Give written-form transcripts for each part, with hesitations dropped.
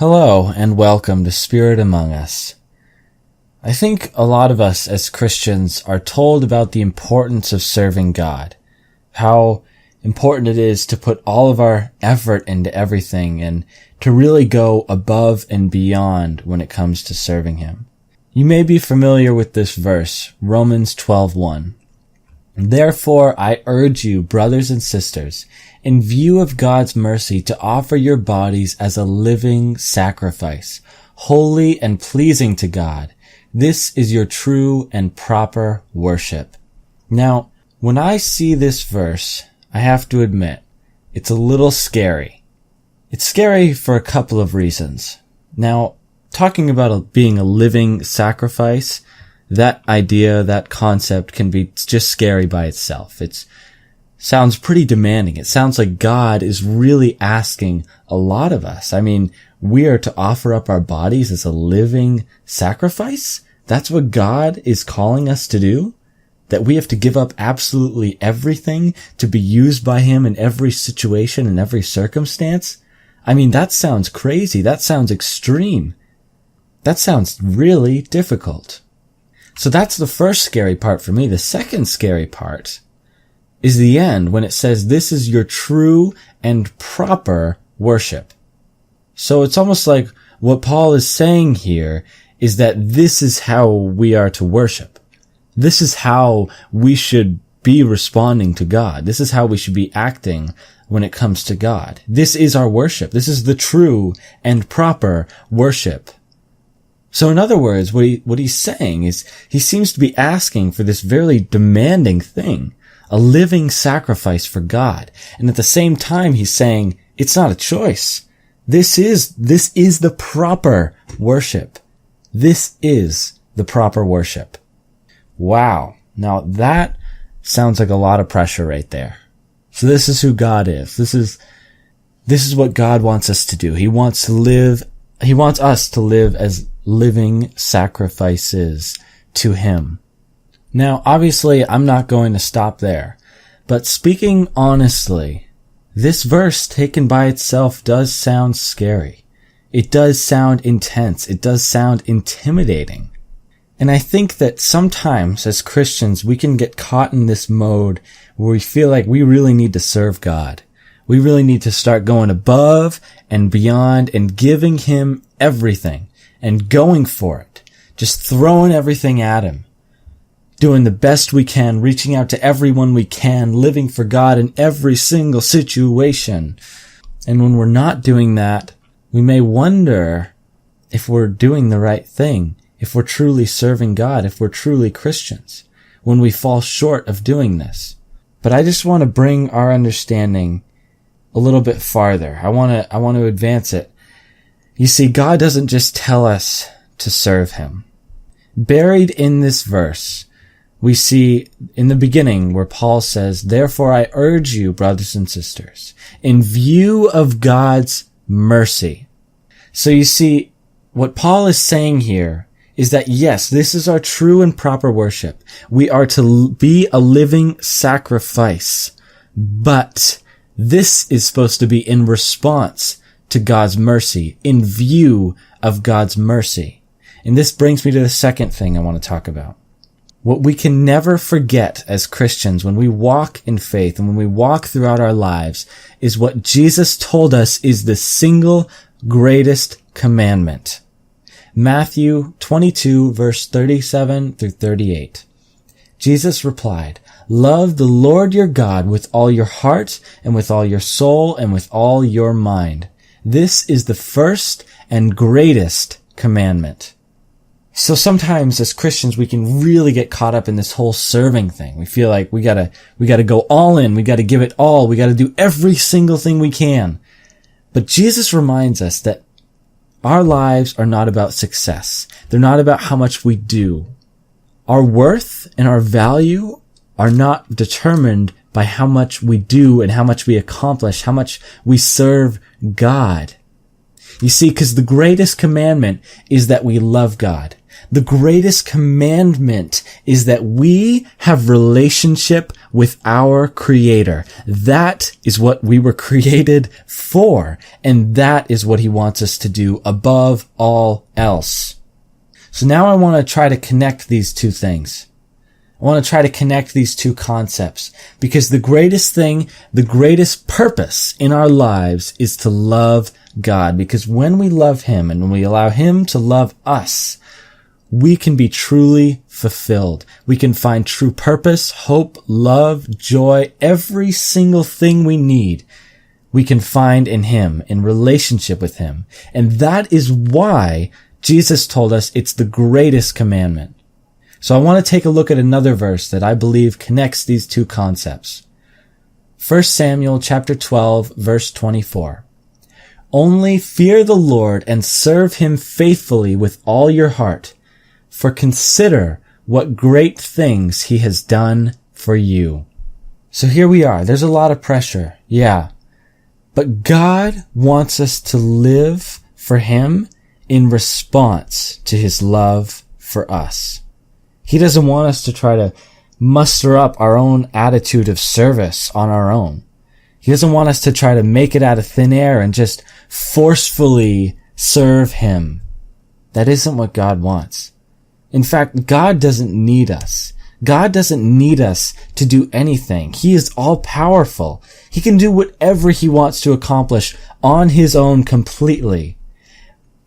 Hello and welcome to Spirit Among Us. I think a lot of us as Christians are told about the importance of serving God, how important it is to put all of our effort into everything and to really go above and beyond when it comes to serving Him. You may be familiar with this verse, Romans 12:1. Therefore, I urge you, brothers and sisters, in view of God's mercy, to offer your bodies as a living sacrifice, holy and pleasing to God. This is your true and proper worship. Now, when I see this verse, I have to admit, it's a little scary. It's scary for a couple of reasons. Now, talking about being a living sacrifice, that idea, that concept can be just scary by itself. It sounds pretty demanding. It sounds like God is really asking a lot of us. I mean, we are to offer up our bodies as a living sacrifice? That's what God is calling us to do? That we have to give up absolutely everything to be used by Him in every situation and every circumstance? I mean, that sounds crazy. That sounds extreme. That sounds really difficult. So that's the first scary part for me. The second scary part is the end when it says this is your true and proper worship. So it's almost like what Paul is saying here is that this is how we are to worship. This is how we should be responding to God. This is how we should be acting when it comes to God. This is our worship. This is the true and proper worship. So in other words, what he's saying is he seems to be asking for this very demanding thing, a living sacrifice for God. And at the same time, he's saying it's not a choice. This is the proper worship. This is the proper worship. Wow. Now that sounds like a lot of pressure right there. So this is who God is. This is what God wants us to do. He wants us to live as living sacrifices to Him. Now, obviously, I'm not going to stop there, but speaking honestly, this verse taken by itself does sound scary. It does sound intense. It does sound intimidating. And I think that sometimes as Christians, we can get caught in this mode where we feel like we really need to serve God. We really need to start going above and beyond and giving Him everything and going for it. Just throwing everything at Him. Doing the best we can, reaching out to everyone we can, living for God in every single situation. And when we're not doing that, we may wonder if we're doing the right thing, if we're truly serving God, if we're truly Christians, when we fall short of doing this. But I just want to bring our understanding a little bit farther. I want to advance it. You see, God doesn't just tell us to serve Him. Buried in this verse, we see in the beginning where Paul says, therefore I urge you, brothers and sisters, in view of God's mercy. So you see, what Paul is saying here is that yes, this is our true and proper worship. We are to be a living sacrifice, but this is supposed to be in response to God's mercy, in view of God's mercy. And this brings me to the second thing I want to talk about. What we can never forget as Christians when we walk in faith and when we walk throughout our lives is what Jesus told us is the single greatest commandment. Matthew 22 verse 37 through 38. Jesus replied, love the Lord your God with all your heart and with all your soul and with all your mind. This is the first and greatest commandment. So sometimes as Christians, we can really get caught up in this whole serving thing. We feel like we gotta go all in. We gotta give it all. We gotta do every single thing we can. But Jesus reminds us that our lives are not about success. They're not about how much we do. Our worth and our value are not determined by how much we do and how much we accomplish, how much we serve God. You see, because the greatest commandment is that we love God. The greatest commandment is that we have relationship with our Creator. That is what we were created for, and that is what He wants us to do above all else. So now I want to try to connect these two things. I want to try to connect these two concepts, because the greatest thing, the greatest purpose in our lives is to love God. Because when we love Him and when we allow Him to love us, we can be truly fulfilled. We can find true purpose, hope, love, joy, every single thing we need. We can find in Him, in relationship with Him. And that is why Jesus told us it's the greatest commandment. So I want to take a look at another verse that I believe connects these two concepts. 1 Samuel chapter 12, verse 24. Only fear the Lord and serve Him faithfully with all your heart, for consider what great things He has done for you. So here we are. There's a lot of pressure. Yeah. But God wants us to live for Him in response to His love for us. He doesn't want us to try to muster up our own attitude of service on our own. He doesn't want us to try to make it out of thin air and just forcefully serve Him. That isn't what God wants. In fact, God doesn't need us. God doesn't need us to do anything. He is all powerful. He can do whatever He wants to accomplish on His own completely.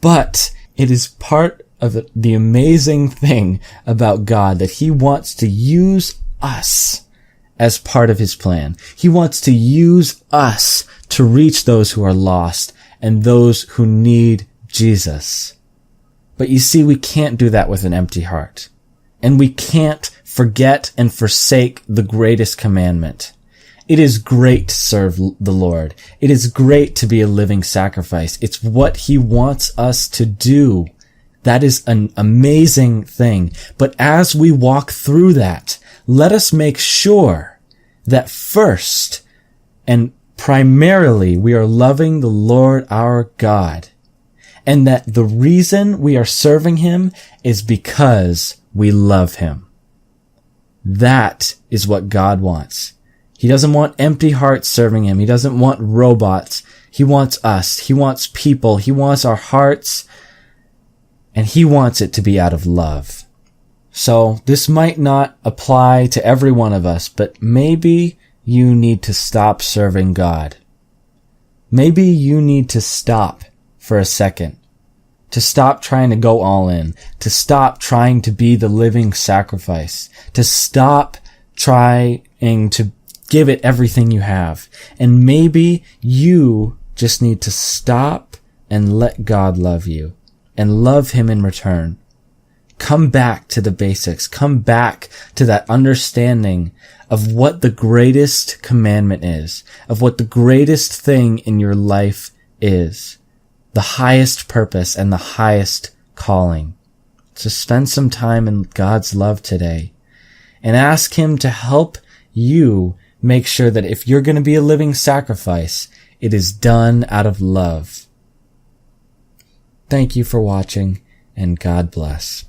But it is part of the amazing thing about God that He wants to use us as part of His plan. He wants to use us to reach those who are lost and those who need Jesus. But you see, we can't do that with an empty heart. And we can't forget and forsake the greatest commandment. It is great to serve the Lord. It is great to be a living sacrifice. It's what He wants us to do. That is an amazing thing. But as we walk through that, let us make sure that first and primarily we are loving the Lord our God, and that the reason we are serving Him is because we love Him. That is what God wants. He doesn't want empty hearts serving Him. He doesn't want robots. He wants us. He wants people. He wants our hearts. And He wants it to be out of love. So this might not apply to every one of us, but maybe you need to stop serving God. Maybe you need to stop for a second. To stop trying to go all in. To stop trying to be the living sacrifice. To stop trying to give it everything you have. And maybe you just need to stop and let God love you. And love Him in return. Come back to the basics. Come back to that understanding of what the greatest commandment is. Of what the greatest thing in your life is. The highest purpose and the highest calling. So spend some time in God's love today. And ask Him to help you make sure that if you're going to be a living sacrifice, it is done out of love. Thank you for watching, and God bless.